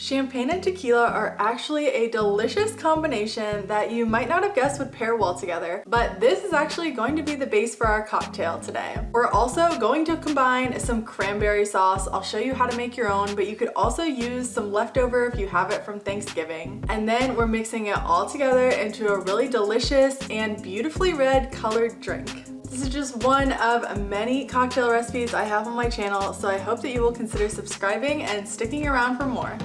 Champagne and tequila are actually a delicious combination that you might not have guessed would pair well together, but this is actually going to be the base for our cocktail today. We're also going to combine some cranberry sauce. I'll show you how to make your own, but you could also use some leftover if you have it from Thanksgiving. And then we're mixing it all together into a really delicious and beautifully red colored drink. This is just one of many cocktail recipes I have on my channel, so I hope that you will consider subscribing and sticking around for more.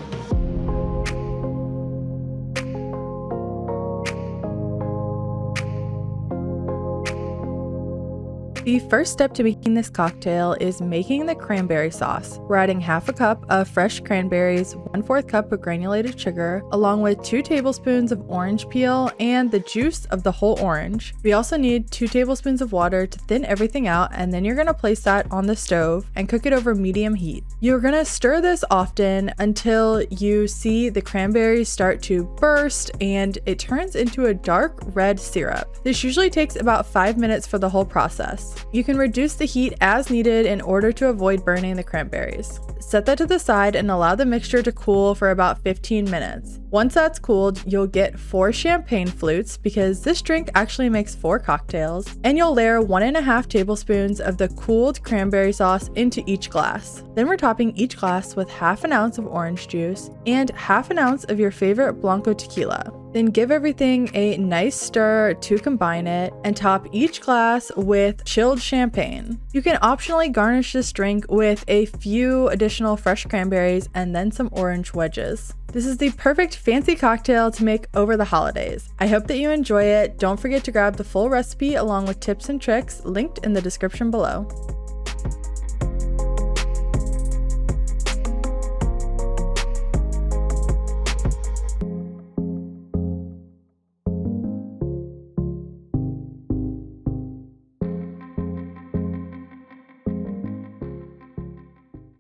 The first step to making this cocktail is making the cranberry sauce. We're adding half a cup of fresh cranberries, 1/4 cup of granulated sugar, along with 2 tablespoons of orange peel and the juice of the whole orange. We also need 2 tablespoons of water to thin everything out, and then you're gonna place that on the stove and cook it over medium heat. You're gonna stir this often until you see the cranberries start to burst and it turns into a dark red syrup. This usually takes about 5 minutes for the whole process. You can reduce the heat as needed in order to avoid burning the cranberries. Set that to the side and allow the mixture to cool for about 15 minutes. Once that's cooled, you'll get 4 champagne flutes because this drink actually makes 4 cocktails, and you'll layer 1.5 tablespoons of the cooled cranberry sauce into each glass. Then we're topping each glass with 1/2 ounce of orange juice and 1/2 ounce of your favorite Blanco tequila. Then give everything a nice stir to combine it and top each glass with chilled champagne. You can optionally garnish this drink with a few additional fresh cranberries and then some orange wedges. This is the perfect fancy cocktail to make over the holidays. I hope that you enjoy it. Don't forget to grab the full recipe along with tips and tricks linked in the description below.